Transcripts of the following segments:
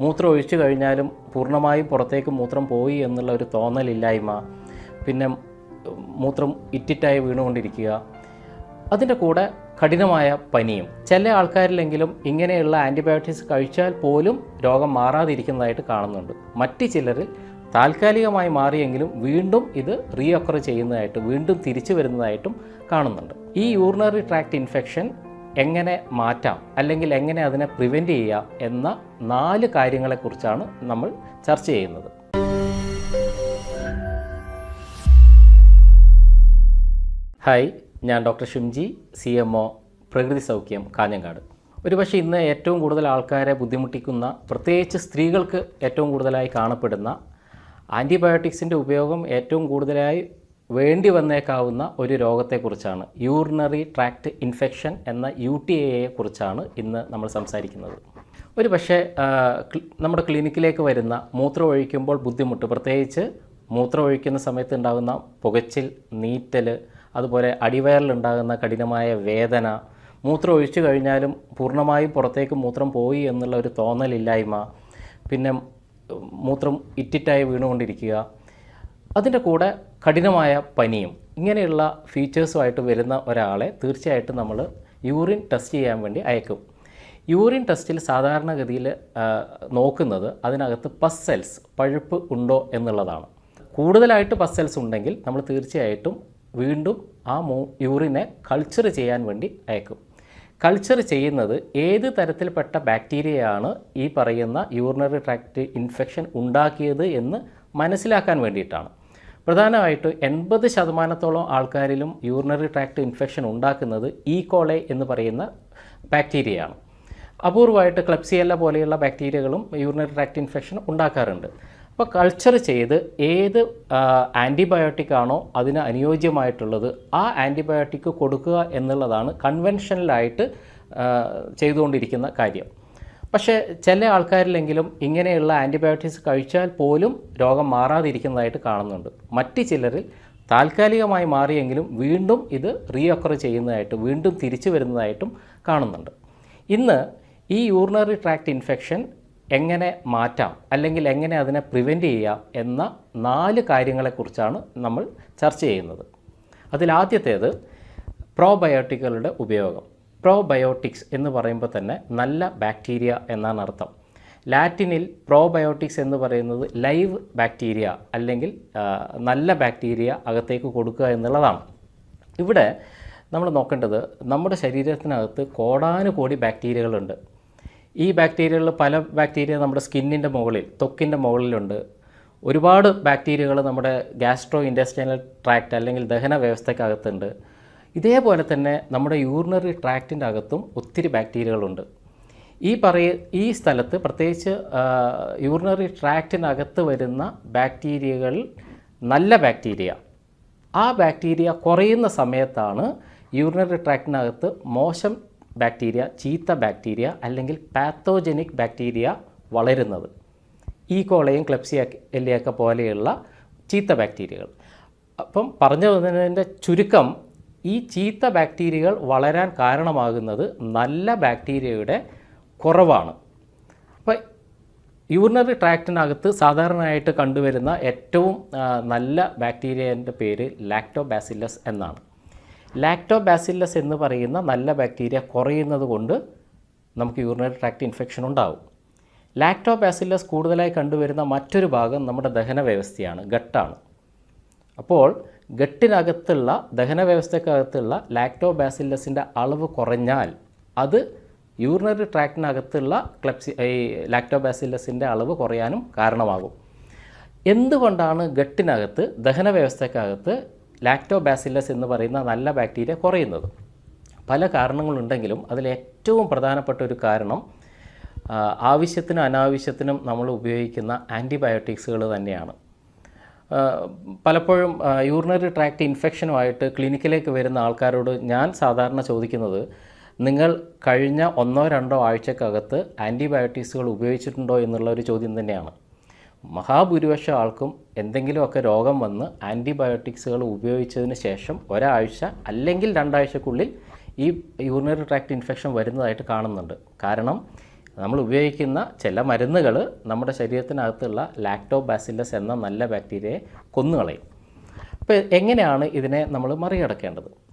മൂത്രം ഒഴിച്ചു കഴിഞ്ഞാലും പൂർണ്ണമായും പുറത്തേക്ക് മൂത്രം പോയി എന്നുള്ള ഒരു തോന്നലില്ലായ്മ, പിന്നെ മൂത്രം ഇറ്റിറ്റായി വീണുകൊണ്ടിരിക്കുക, അതിൻ്റെ കൂടെ കഠിനമായ പനിയും. ചില ആൾക്കാരിലെങ്കിലും ഇങ്ങനെയുള്ള ആൻറ്റിബയോട്ടിക്സ് കഴിച്ചാൽ പോലും രോഗം മാറാതിരിക്കുന്നതായിട്ട് കാണുന്നുണ്ട്. മറ്റ് ചിലരിൽ താൽക്കാലികമായി മാറിയെങ്കിലും വീണ്ടും ഇത് റീഒക്കർ ചെയ്യുന്നതായിട്ട്, വീണ്ടും തിരിച്ചു വരുന്നതായിട്ടും കാണുന്നുണ്ട്. ഈ യൂറിനറി ട്രാക്ട് ഇൻഫെക്ഷൻ എങ്ങനെ മാറ്റാം, അല്ലെങ്കിൽ എങ്ങനെ അതിനെ പ്രിവെൻറ്റ് ചെയ്യാം എന്ന 4 കാര്യങ്ങളെക്കുറിച്ചാണ് നമ്മൾ ചർച്ച ചെയ്യുന്നത്. ഹായ്, ഞാൻ ഡോക്ടർ ഷിംജി, CMO, പ്രകൃതി സൗഖ്യം, കാഞ്ഞങ്ങാട്. ഒരുപക്ഷെ ഇന്ന് ഏറ്റവും കൂടുതൽ ആൾക്കാരെ ബുദ്ധിമുട്ടിക്കുന്ന, പ്രത്യേകിച്ച് സ്ത്രീകൾക്ക് ഏറ്റവും കൂടുതലായി കാണപ്പെടുന്ന ആൻറ്റിബയോട്ടിക്സിൻ്റെ ഉപയോഗം ഏറ്റവും കൂടുതലായി വേണ്ടി വന്നേക്കാവുന്ന ഒരു രോഗത്തെക്കുറിച്ചാണ്, യൂറിനറി ട്രാക്ട് ഇൻഫെക്ഷൻ എന്ന UTIയെ കുറിച്ചാണ് ഇന്ന് നമ്മൾ സംസാരിക്കുന്നത്. ഒരു പക്ഷേ നമ്മുടെ ക്ലിനിക്കിലേക്ക് വരുന്ന മൂത്രം ഒഴിക്കുമ്പോൾ ബുദ്ധിമുട്ട്, പ്രത്യേകിച്ച് മൂത്രം ഒഴിക്കുന്ന സമയത്ത് ഉണ്ടാകുന്ന പുകച്ചിൽ, നീറ്റൽ, അതുപോലെ അടിവയറിലുണ്ടാകുന്ന കഠിനമായ വേദന, മൂത്രം ഒഴിച്ചു കഴിഞ്ഞാലും പൂർണ്ണമായും പുറത്തേക്ക് മൂത്രം പോയി എന്നുള്ള ഒരു തോന്നലില്ലായ്മ, പിന്നെ മൂത്രം ഇറ്റിറ്റായി വീണുകൊണ്ടിരിക്കുക, അതിൻ്റെ കൂടെ കഠിനമായ പനിയും, ഇങ്ങനെയുള്ള ഫീച്ചേഴ്സുമായിട്ട് വരുന്ന ഒരാളെ തീർച്ചയായിട്ടും നമ്മൾ യൂറിൻ ടെസ്റ്റ് ചെയ്യാൻ വേണ്ടി അയക്കും. യൂറിൻ ടെസ്റ്റിൽ സാധാരണഗതിയിൽ നോക്കുന്നത് അതിനകത്ത് പസ് സെൽസ്, പഴുപ്പ് ഉണ്ടോ എന്നുള്ളതാണ്. കൂടുതലായിട്ട് പസ് സെൽസ് ഉണ്ടെങ്കിൽ നമ്മൾ തീർച്ചയായിട്ടും വീണ്ടും ആ യൂറിനെ കൾച്ചർ ചെയ്യാൻ വേണ്ടി അയക്കും. കൾച്ചർ ചെയ്യുന്നത് ഏത് തരത്തിൽപ്പെട്ട ബാക്ടീരിയയാണ് ഈ പറയുന്ന യൂറിനറി ട്രാക്ട് ഇൻഫെക്ഷൻ ഉണ്ടാക്കിയത് എന്ന് മനസ്സിലാക്കാൻ വേണ്ടിയിട്ടാണ്. പ്രധാനമായിട്ടും 80% ആൾക്കാരിലും യൂറിനറി ട്രാക്ട് ഇൻഫെക്ഷൻ ഉണ്ടാക്കുന്നത് കോളൈ എന്ന് പറയുന്ന ബാക്ടീരിയയാണ്. അപൂർവമായിട്ട് ക്ലെപ്സിയെല്ല പോലെയുള്ള ബാക്ടീരിയകളും യൂറിനറി ട്രാക്ട് ഇൻഫെക്ഷൻ ഉണ്ടാക്കാറുണ്ട്. അപ്പോൾ കൾച്ചർ ചെയ്ത് ഏത് ആൻറ്റിബയോട്ടിക് ആണോ അതിന് അനുയോജ്യമായിട്ടുള്ളത് ആ ആൻറ്റിബയോട്ടിക് കൊടുക്കുക എന്നുള്ളതാണ് കൺവെൻഷനലായിട്ട് ചെയ്തുകൊണ്ടിരിക്കുന്ന കാര്യം. പക്ഷേ ചില ആൾക്കാരിലെങ്കിലും ഇങ്ങനെയുള്ള ആൻറ്റിബയോട്ടിക്സ് കഴിച്ചാൽ പോലും രോഗം മാറാതിരിക്കുന്നതായിട്ട് കാണുന്നുണ്ട്. മറ്റ് ചിലരിൽ താൽക്കാലികമായി മാറിയെങ്കിലും വീണ്ടും ഇത് റീഒക്കർ ചെയ്യുന്നതായിട്ട്, വീണ്ടും തിരിച്ചു വരുന്നതായിട്ടും കാണുന്നുണ്ട്. ഇന്ന് ഈ യൂറിനറി ട്രാക്ട് ഇൻഫെക്ഷൻ എങ്ങനെ മാറ്റാം, അല്ലെങ്കിൽ എങ്ങനെ അതിനെ പ്രിവെൻറ്റ് ചെയ്യാം എന്ന 4 കാര്യങ്ങളെക്കുറിച്ചാണ് നമ്മൾ ചർച്ച ചെയ്യുന്നത്. അതിലാദ്യത്തേത് പ്രോബയോട്ടിക്കുകളുടെ ഉപയോഗം. പ്രോബയോട്ടിക്സ് എന്ന് പറയുമ്പോൾ തന്നെ നല്ല ബാക്ടീരിയ എന്നാണ് അർത്ഥം. ലാറ്റിനിൽ പ്രോബയോട്ടിക്സ് എന്ന് പറയുന്നത് ലൈവ് ബാക്ടീരിയ, അല്ലെങ്കിൽ നല്ല ബാക്ടീരിയ അകത്തേക്ക് കൊടുക്കുക എന്നുള്ളതാണ്. ഇവിടെ നമ്മൾ നോക്കേണ്ടത് നമ്മുടെ ശരീരത്തിനകത്ത് കോടാനുകോടി ബാക്ടീരിയകളുണ്ട്. ഈ ബാക്ടീരിയകളിൽ പല ബാക്ടീരിയ നമ്മുടെ സ്കിന്നിൻ്റെ മുകളിൽ, ത്വക്കിൻ്റെ മുകളിലുണ്ട്. ഒരുപാട് ബാക്ടീരിയകൾ നമ്മുടെ ഗാസ്ട്രോ ഇൻറ്റെസ്റ്റൈനൽ ട്രാക്റ്റ് അല്ലെങ്കിൽ ദഹന വ്യവസ്ഥയ്ക്കകത്തുണ്ട്. ഇതേപോലെ തന്നെ നമ്മുടെ യൂറിനറി ട്രാക്റ്റിൻ്റെ അകത്തും ഒത്തിരി ബാക്ടീരിയകളുണ്ട്. ഈ സ്ഥലത്ത് പ്രത്യേകിച്ച് യൂറിനറി ട്രാക്റ്റിനകത്ത് വരുന്ന ബാക്ടീരിയകൾ നല്ല ബാക്ടീരിയ, ആ ബാക്ടീരിയ കുറയുന്ന സമയത്താണ് യൂറിനറി ട്രാക്റ്റിനകത്ത് മോശം ബാക്ടീരിയ, ചീത്ത ബാക്ടീരിയ അല്ലെങ്കിൽ പാത്തോജനിക് ബാക്ടീരിയ വളരുന്നത്. കോളയും ക്ലെപ്സിയെല്ലയൊക്കെ പോലെയുള്ള ചീത്ത ബാക്ടീരിയകൾ. അപ്പം പറഞ്ഞു വന്നതിൻ്റെ ചുരുക്കം, ഈ ചീത്ത ബാക്ടീരിയകൾ വളരാൻ കാരണമാകുന്നത് നല്ല ബാക്ടീരിയയുടെ കുറവാണ്. അപ്പോൾ യൂറിനറി ട്രാക്റ്റിനകത്ത് സാധാരണയായിട്ട് കണ്ടുവരുന്ന ഏറ്റവും നല്ല ബാക്ടീരിയൻ്റെ പേര് ലാക്ടോബാസില്ലസ് എന്നാണ്. ലാക്ടോബാസില്ലസ് എന്ന് പറയുന്ന നല്ല ബാക്ടീരിയ കുറയുന്നത് കൊണ്ട് നമുക്ക് യൂറിനറി ട്രാക്ട് ഇൻഫെക്ഷൻ ഉണ്ടാവും. ലാക്ടോബാസില്ലസ് കൂടുതലായി കണ്ടുവരുന്ന മറ്റൊരു ഭാഗം നമ്മുടെ ദഹന വ്യവസ്ഥയാണ്, ഗട്ടാണ്. അപ്പോൾ ഗട്ടിനകത്തുള്ള, ദഹന വ്യവസ്ഥക്കകത്തുള്ള ലാക്ടോബാസില്ലസിൻ്റെ അളവ് കുറഞ്ഞാൽ അത് യൂറിനറി ട്രാക്റ്റിനകത്തുള്ള ലാക്ടോബാസില്ലസിൻ്റെ അളവ് കുറയാനും കാരണമാകും. എന്തുകൊണ്ടാണ് ഗട്ടിനകത്ത്, ദഹന വ്യവസ്ഥക്കകത്ത് ലാക്ടോബാസില്ലസ് എന്ന് പറയുന്ന നല്ല ബാക്ടീരിയ കുറയുന്നത്? പല കാരണങ്ങളുണ്ടെങ്കിലും അതിലേറ്റവും പ്രധാനപ്പെട്ട ഒരു കാരണം ആവശ്യത്തിനും അനാവശ്യത്തിനും നമ്മൾ ഉപയോഗിക്കുന്ന ആൻറ്റിബയോട്ടിക്സുകൾ തന്നെയാണ്. പലപ്പോഴും യൂറിനറി ട്രാക്ട് ഇൻഫെക്ഷനുമായിട്ട് ക്ലിനിക്കിലേക്ക് വരുന്ന ആൾക്കാരോട് ഞാൻ സാധാരണ ചോദിക്കുന്നത്, നിങ്ങൾ കഴിഞ്ഞ 1-2 ആഴ്ചക്കകത്ത് ആൻറ്റിബയോട്ടിക്സുകൾ ഉപയോഗിച്ചിട്ടുണ്ടോ എന്നുള്ള ഒരു ചോദ്യം തന്നെയാണ്. മഹാഭൂരിപക്ഷം ആൾക്കും എന്തെങ്കിലുമൊക്കെ രോഗം വന്ന് ആൻറ്റിബയോട്ടിക്സുകൾ ഉപയോഗിച്ചതിന് ശേഷം ഒരാഴ്ച അല്ലെങ്കിൽ 2 ആഴ്ചക്കുള്ളിൽ ഈ യൂറിനറി ട്രാക്ട് ഇൻഫെക്ഷൻ വരുന്നതായിട്ട് കാണുന്നുണ്ട്. കാരണം നമ്മൾ ഉപയോഗിക്കുന്ന ചില മരുന്നുകൾ നമ്മുടെ ശരീരത്തിനകത്തുള്ള ലാക്ടോബാസില്ലസ് എന്ന നല്ല ബാക്ടീരിയയെ കൊന്നുകളയും. അപ്പോൾ എങ്ങനെയാണ് ഇതിനെ നമ്മൾ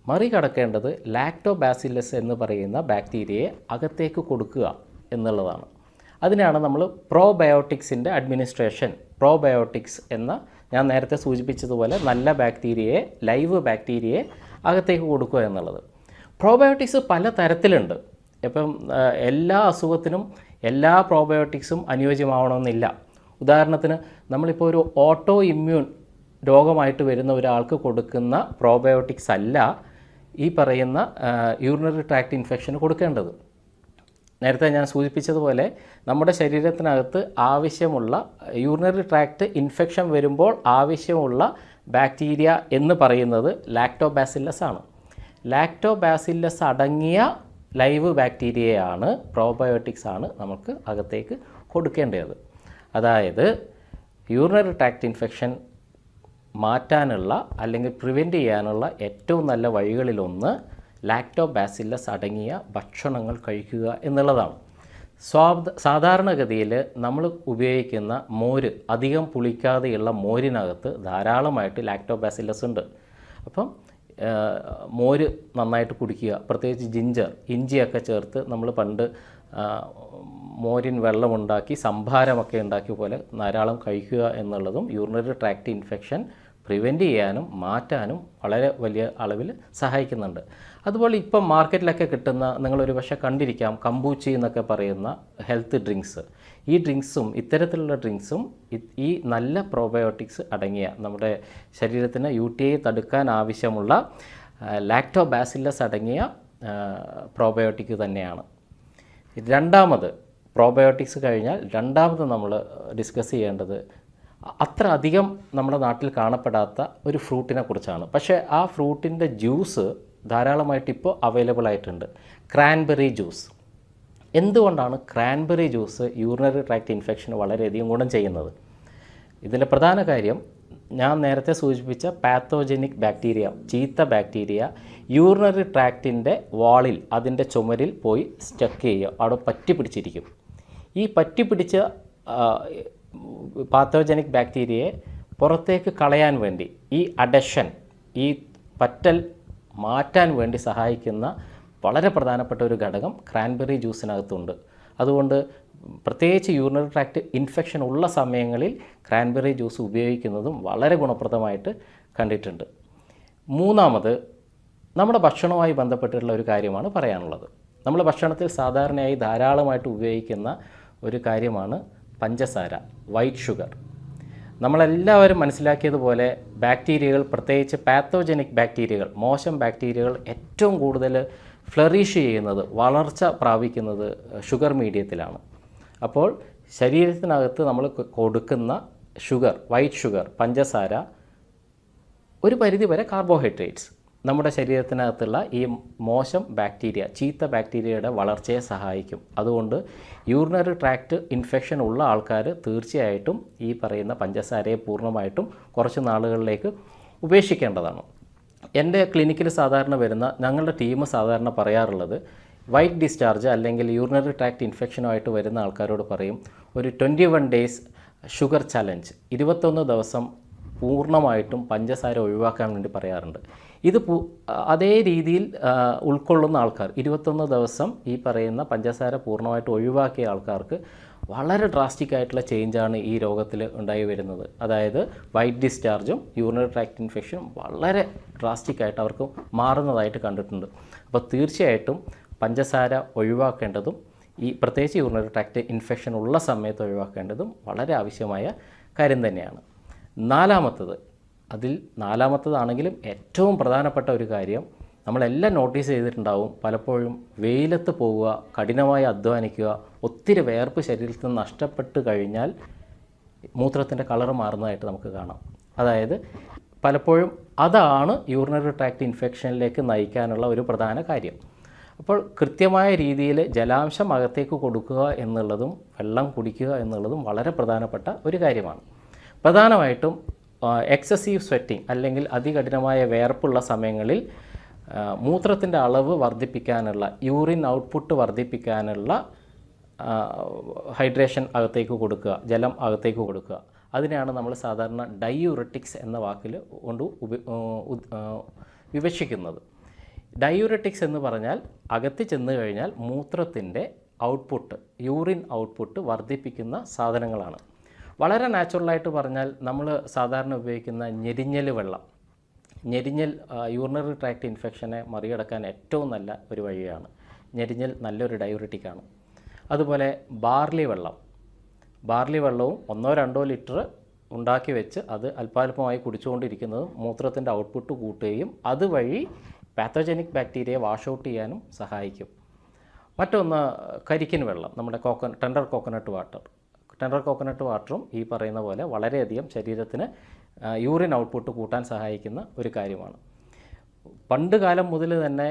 മറികടക്കേണ്ടത് ലാക്ടോബാസില്ലസ് എന്ന് പറയുന്ന ബാക്ടീരിയയെ അകത്തേക്ക് കൊടുക്കുക എന്നുള്ളതാണ്. അതിനാണ് നമ്മൾ പ്രോബയോട്ടിക്സിൻ്റെ അഡ്മിനിസ്ട്രേഷൻ. പ്രോബയോട്ടിക്സ് എന്ന ഞാൻ നേരത്തെ സൂചിപ്പിച്ചതുപോലെ നല്ല ബാക്ടീരിയയെ, ലൈവ് ബാക്ടീരിയയെ അകത്തേക്ക് കൊടുക്കുക എന്നുള്ളത്. പ്രോബയോട്ടിക്സ് പല തരത്തിലുണ്ട്. ഇപ്പം എല്ലാ അസുഖത്തിനും എല്ലാ പ്രോബയോട്ടിക്സും അനുയോജ്യമാവണമെന്നില്ല. ഉദാഹരണത്തിന് നമ്മളിപ്പോൾ ഒരു ഓട്ടോ ഇമ്മ്യൂൺ രോഗമായിട്ട് വരുന്ന ഒരാൾക്ക് കൊടുക്കുന്ന പ്രോബയോട്ടിക്സ് അല്ല ഈ പറയുന്ന യൂറിനറി ട്രാക്ട് ഇൻഫെക്ഷന് കൊടുക്കേണ്ടത്. നേരത്തെ ഞാൻ സൂചിപ്പിച്ചതുപോലെ നമ്മുടെ ശരീരത്തിനകത്ത് ആവശ്യമുള്ള യൂറിനറി ട്രാക്ട് ഇൻഫെക്ഷൻ വരുമ്പോൾ ആവശ്യമുള്ള ബാക്ടീരിയ എന്ന് പറയുന്നത് ലാക്ടോബാസില്ലസ് ആണ്. ലാക്ടോബാസില്ലസ് അടങ്ങിയ ലൈവ് ബാക്ടീരിയയാണ്, പ്രോബയോട്ടിക്സ് ആണ് നമുക്ക് അകത്തേക്ക് കൊടുക്കേണ്ടത്. അതായത് യൂറിനറി ട്രാക്ട് ഇൻഫെക്ഷൻ മാറ്റാനുള്ള അല്ലെങ്കിൽ പ്രിവെൻറ്റ് ചെയ്യാനുള്ള ഏറ്റവും നല്ല വഴികളിലൊന്ന് ലാക്ടോബാസില്ലസ് അടങ്ങിയ ഭക്ഷണങ്ങൾ കഴിക്കുക എന്നുള്ളതാണ്. സാധാരണഗതിയിൽ നമ്മൾ ഉപയോഗിക്കുന്ന മോര്, അധികം പുളിക്കാതെയുള്ള മോരിനകത്ത് ധാരാളമായിട്ട് ലാക്ടോബാസില്ലസ് ഉണ്ട്. അപ്പം മോര് നന്നായിട്ട് കുടിക്കുക, പ്രത്യേകിച്ച് ഇഞ്ചിയൊക്കെ ചേർത്ത് നമ്മൾ പണ്ട് മോരിൻ വെള്ളമുണ്ടാക്കി സംഭാരമൊക്കെ ഉണ്ടാക്കിയ പോലെ ധാരാളം കഴിക്കുക എന്നുള്ളതും യൂറിനറി ട്രാക്ട് ഇൻഫെക്ഷൻ പ്രിവെൻറ്റ് ചെയ്യാനും മാറ്റാനും വളരെ വലിയ അളവിൽ സഹായിക്കുന്നുണ്ട്. അതുപോലെ ഇപ്പം മാർക്കറ്റിലൊക്കെ കിട്ടുന്ന, നിങ്ങളൊരു പക്ഷേ കണ്ടിരിക്കാം, കമ്പൂച്ചി എന്നൊക്കെ പറയുന്ന ഹെൽത്ത് ഡ്രിങ്ക്സ്. ഈ ഡ്രിങ്ക്സും ഇത്തരത്തിലുള്ള ഡ്രിങ്ക്സും ഈ നല്ല പ്രോബയോട്ടിക്സ് അടങ്ങിയ, നമ്മുടെ ശരീരത്തിന് UTI തടുക്കാൻ ആവശ്യമുള്ള ലാക്ടോബാസില്ലസ് അടങ്ങിയ പ്രോബയോട്ടിക് തന്നെയാണ്. രണ്ടാമത്, പ്രോബയോട്ടിക്സ് കഴിഞ്ഞാൽ രണ്ടാമത് നമ്മൾ ഡിസ്കസ് ചെയ്യേണ്ടത് അത്ര അധികം നമ്മുടെ നാട്ടിൽ കാണപ്പെടാത്ത ഒരു ഫ്രൂട്ടിനെ കുറിച്ചാണ്. പക്ഷേ ആ ഫ്രൂട്ടിൻ്റെ ജ്യൂസ് ധാരാളമായിട്ട് ഇപ്പോൾ അവൈലബിൾ ആയിട്ടുണ്ട്. Cranberry juice. എന്തുകൊണ്ടാണ് ക്രാൻബെറി ജ്യൂസ് യൂറിനറി ട്രാക്ട് ഇൻഫെക്ഷന് വളരെയധികം ഗുണം ചെയ്യുന്നത്? ഇതിൻ്റെ പ്രധാന കാര്യം ഞാൻ നേരത്തെ സൂചിപ്പിച്ച പാത്തോജനിക് ബാക്ടീരിയ, ചീത്ത ബാക്ടീരിയ യൂറിനറി ട്രാക്റ്റിൻ്റെ വാളിൽ, അതിൻ്റെ ചുമരിൽ പോയി സ്റ്റക്ക് ചെയ്യുക, അവിടെ പറ്റി പിടിച്ചിരിക്കും. ഈ പറ്റി പിടിച്ച പാത്തോജനിക് ബാക്ടീരിയയെ പുറത്തേക്ക് കളയാൻ വേണ്ടി, ഈ അഡഷൻ, ഈ പറ്റൽ മാറ്റാൻ വേണ്ടി സഹായിക്കുന്ന വളരെ പ്രധാനപ്പെട്ട ഒരു ഘടകം ക്രാൻബെറി ജ്യൂസിനകത്തുണ്ട്. അതുകൊണ്ട് പ്രത്യേകിച്ച് യൂറിനറി ട്രാക്ട് ഇൻഫെക്ഷൻ ഉള്ള സമയങ്ങളിൽ ക്രാൻബെറി ജ്യൂസ് ഉപയോഗിക്കുന്നതും വളരെ ഗുണപ്രദമായിട്ട് കണ്ടിട്ടുണ്ട്. മൂന്നാമത്, നമ്മുടെ ഭക്ഷണവുമായി ബന്ധപ്പെട്ടിട്ടുള്ള ഒരു കാര്യമാണ് പറയാനുള്ളത്. നമ്മൾ ഭക്ഷണത്തിൽ സാധാരണയായി ധാരാളമായിട്ട് ഉപയോഗിക്കുന്ന ഒരു കാര്യമാണ് പഞ്ചസാര, വൈറ്റ് ഷുഗർ. നമ്മളെല്ലാവരും മനസ്സിലാക്കിയതുപോലെ ബാക്ടീരിയകൾ, പ്രത്യേകിച്ച് പാത്തോജനിക് ബാക്ടീരിയകൾ, മോശം ബാക്ടീരിയകൾ ഏറ്റവും കൂടുതൽ ഫ്ലറിഷ് ചെയ്യുന്നത്, വളർച്ച പ്രാപിക്കുന്നത് ഷുഗർ മീഡിയത്തിലാണ്. അപ്പോൾ ശരീരത്തിനകത്ത് നമ്മൾ കൊടുക്കുന്ന ഷുഗർ, വൈറ്റ് ഷുഗർ, പഞ്ചസാര, ഒരു പരിധിവരെ കാർബോഹൈഡ്രേറ്റ്സ് നമ്മുടെ ശരീരത്തിനകത്തുള്ള ഈ മോശം ബാക്ടീരിയ, ചീത്ത ബാക്ടീരിയയുടെ വളർച്ചയെ സഹായിക്കും. അതുകൊണ്ട് യൂറിനറി ട്രാക്ട് ഇൻഫെക്ഷൻ ഉള്ള ആൾക്കാർ തീർച്ചയായിട്ടും ഈ പറയുന്ന പഞ്ചസാരയെ പൂർണ്ണമായിട്ടും കുറച്ച് നാളുകളിലേക്ക് ഉപേക്ഷിക്കേണ്ടതാണ്. എൻ്റെ ക്ലിനിക്കിൽ സാധാരണ വരുന്ന, ഞങ്ങളുടെ ടീം സാധാരണ പറയാറുള്ളത്, വൈറ്റ് ഡിസ്ചാർജ് അല്ലെങ്കിൽ യൂറിനറി ട്രാക്ട് ഇൻഫെക്ഷനുമായിട്ട് വരുന്ന ആൾക്കാരോട് പറയും, ഒരു 21 ഡേയ്സ് ഷുഗർ ചലഞ്ച്, 21 ദിവസം പൂർണ്ണമായിട്ടും പഞ്ചസാര ഒഴിവാക്കാൻ വേണ്ടി പറയാറുണ്ട്. ഇത് അതേ രീതിയിൽ ഉൾക്കൊള്ളുന്ന ആൾക്കാർ, 21 ദിവസം ഈ പറയുന്ന പഞ്ചസാര പൂർണ്ണമായിട്ട് ഒഴിവാക്കിയ ആൾക്കാർക്ക് വളരെ ഡ്രാസ്റ്റിക് ആയിട്ടുള്ള ചേഞ്ചാണ് ഈ രോഗത്തിൽ ഉണ്ടായി വരുന്നത്. അതായത് വൈറ്റ് ഡിസ്ചാർജും യൂറിനറി ട്രാക്ട് ഇൻഫെക്ഷനും വളരെ ഡ്രാസ്റ്റിക് ആയിട്ട് അവർക്ക് മാറുന്നതായിട്ട് കണ്ടിട്ടുണ്ട്. അപ്പോൾ തീർച്ചയായിട്ടും പഞ്ചസാര ഒഴിവാക്കേണ്ടതും, ഈ പ്രത്യേകിച്ച് യൂറിനറി ട്രാക്ട് ഇൻഫെക്ഷൻ ഉള്ള സമയത്ത് ഒഴിവാക്കേണ്ടതും വളരെ ആവശ്യമായ കാര്യം തന്നെയാണ്. നാലാമത്തതാണെങ്കിലും ഏറ്റവും പ്രധാനപ്പെട്ട ഒരു കാര്യം, നമ്മളെല്ലാം നോട്ടീസ് ചെയ്തിട്ടുണ്ടാവും, പലപ്പോഴും വെയിലത്ത് പോവുക, കഠിനമായി അധ്വാനിക്കുക, ഒത്തിരി വേർപ്പ് ശരീരത്തിൽ നിന്ന് നഷ്ടപ്പെട്ട് കഴിഞ്ഞാൽ മൂത്രത്തിൻ്റെ കളർ മാറുന്നതായിട്ട് നമുക്ക് കാണാം. അതായത് പലപ്പോഴും അതാണ് യൂറിനറി ട്രാക്ട് ഇൻഫെക്ഷനിലേക്ക് നയിക്കാനുള്ള ഒരു പ്രധാന കാര്യം. അപ്പോൾ കൃത്യമായ രീതിയിൽ ജലാംശം അകത്തേക്ക് കൊടുക്കുക എന്നുള്ളതും വെള്ളം കുടിക്കുക എന്നുള്ളതും വളരെ പ്രധാനപ്പെട്ട ഒരു കാര്യമാണ്. പ്രധാനമായിട്ടും എക്സസീവ് സ്വെറ്റിംഗ് അല്ലെങ്കിൽ അതികഠിനമായ വേർപ്പുള്ള സമയങ്ങളിൽ മൂത്രത്തിൻ്റെ അളവ് വർദ്ധിപ്പിക്കാനുള്ള, യൂറിൻ ഔട്ട്പുട്ട് വർദ്ധിപ്പിക്കാനുള്ള ഹൈഡ്രേഷൻ അകത്തേക്ക് കൊടുക്കുക, ജലം അകത്തേക്ക് കൊടുക്കുക. അതിനെയാണ് നമ്മൾ സാധാരണ ഡയൂററ്റിക്സ് എന്ന വാക്കിൽ കൊണ്ട് വിവക്ഷിക്കുന്നത്. ഡയൂററ്റിക്സ് എന്ന് പറഞ്ഞാൽ അകത്ത് ചെന്ന് കഴിഞ്ഞാൽ മൂത്രത്തിൻ്റെ ഔട്ട്പുട്ട്, യൂറിൻ ഔട്ട്പുട്ട് വർദ്ധിപ്പിക്കുന്ന സാധനങ്ങളാണ്. വളരെ നാച്ചുറലായിട്ട് പറഞ്ഞാൽ നമ്മൾ സാധാരണ ഉപയോഗിക്കുന്ന ഞെരിഞ്ഞൽ വെള്ളം, ഞെരിഞ്ഞൽ യൂറിനറി ട്രാക്റ്റ് ഇൻഫെക്ഷനെ മറികടക്കാൻ ഏറ്റവും നല്ല ഒരു വഴിയാണ്. ഞെരിഞ്ഞൽ നല്ലൊരു ഡയൂററ്റിക്കാണ്. അതുപോലെ ബാർലി വെള്ളവും 1-2 ലിറ്റർ ഉണ്ടാക്കി വെച്ച് അത് അല്പാൽപമായി കുടിച്ചുകൊണ്ടിരിക്കുന്നത് മൂത്രത്തിൻ്റെ ഔട്ട്പുട്ട് കൂട്ടുകയും അതുവഴി പാത്തോജനിക് ബാക്ടീരിയയെ വാഷ് ഔട്ട് ചെയ്യാനും സഹായിക്കും. മറ്റൊന്ന് കരിക്കിൻ വെള്ളം, നമ്മുടെ ടെൻഡർ കോക്കനട്ട് വാട്ടറും ഈ പറയുന്ന പോലെ വളരെയധികം ശരീരത്തിന് യൂറിൻ ഔട്ട്പുട്ട് കൂട്ടാൻ സഹായിക്കുന്ന ഒരു കാര്യമാണ്. പണ്ട് കാലം മുതൽ തന്നെ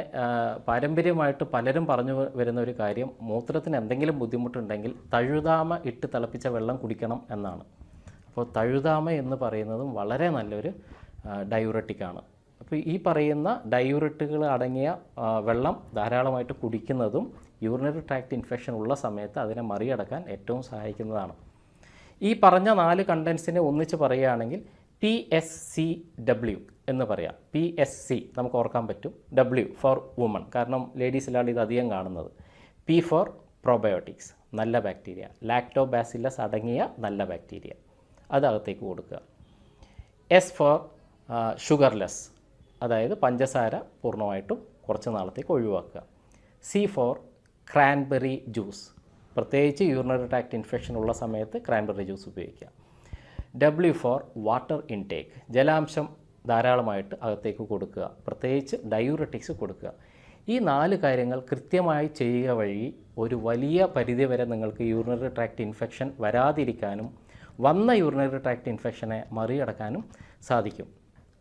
പാരമ്പര്യമായിട്ട് പലരും പറഞ്ഞു വരുന്ന ഒരു കാര്യം, മൂത്രത്തിന് എന്തെങ്കിലും ബുദ്ധിമുട്ടുണ്ടെങ്കിൽ തഴുതാമ ഇട്ട് തിളപ്പിച്ച വെള്ളം കുടിക്കണം എന്നാണ്. അപ്പോൾ തഴുതാമ എന്ന് പറയുന്നതും വളരെ നല്ലൊരു ഡയൂററ്റിക്കാണ്. അപ്പോൾ ഈ പറയുന്ന ഡയൂററ്റുകൾ അടങ്ങിയ വെള്ളം ധാരാളമായിട്ട് കുടിക്കുന്നതും യൂറിനറി ട്രാക്റ്റ് ഇൻഫെക്ഷൻ ഉള്ള സമയത്ത് അതിനെ മറികടക്കാൻ ഏറ്റവും സഹായിക്കുന്നതാണ്. ഈ പറഞ്ഞ 4 കണ്ടൻസിനെ ഒന്നിച്ച് പറയുകയാണെങ്കിൽ PSCW എന്ന് പറയാം. PSC നമുക്ക് ഓർക്കാൻ പറ്റും, W ഫോർ വുമൺ, കാരണം ലേഡീസിലാണ് ഇത് അധികം കാണുന്നത്. P ഫോർ പ്രോബയോട്ടിക്സ്, നല്ല ബാക്ടീരിയ, ലാക്ടോബാസില്ലസ് അടങ്ങിയ നല്ല ബാക്ടീരിയ, അതകത്തേക്ക് കൊടുക്കുക. S ഫോർ ഷുഗർലെസ്, അതായത് പഞ്ചസാര പൂർണ്ണമായിട്ടും കുറച്ച് നാളത്തേക്ക് ഒഴിവാക്കുക. C ഫോർ ക്രാൻബെറി ജ്യൂസ്, പ്രത്യേകിച്ച് യൂറിനറി ട്രാക്റ്റ് ഇൻഫെക്ഷൻ ഉള്ള സമയത്ത് ക്രാൻബെറി ജ്യൂസ് ഉപയോഗിക്കുക. W ഫോർ വാട്ടർ ഇൻടേക്ക്, ജലാംശം ധാരാളമായിട്ട് അകത്തേക്ക് കൊടുക്കുക, പ്രത്യേകിച്ച് ഡയൂററ്റിക്സ് കൊടുക്കുക. ഈ 4 കാര്യങ്ങൾ കൃത്യമായി ചെയ്യുക വഴി ഒരു വലിയ പരിധിവരെ നിങ്ങൾക്ക് യൂറിനറി ട്രാക്റ്റ് ഇൻഫെക്ഷൻ വരാതിരിക്കാനും വന്ന യൂറിനറി ട്രാക്റ്റ് ഇൻഫെക്ഷനെ മറികടക്കാനും സാധിക്കും.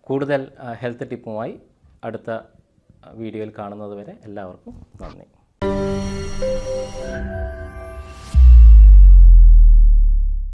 കൂടുതൽ ഹെൽത്ത് ടിപ്പുമായി അടുത്ത വീഡിയോയിൽ കാണുന്നത് വരെ എല്ലാവർക്കും നന്ദി.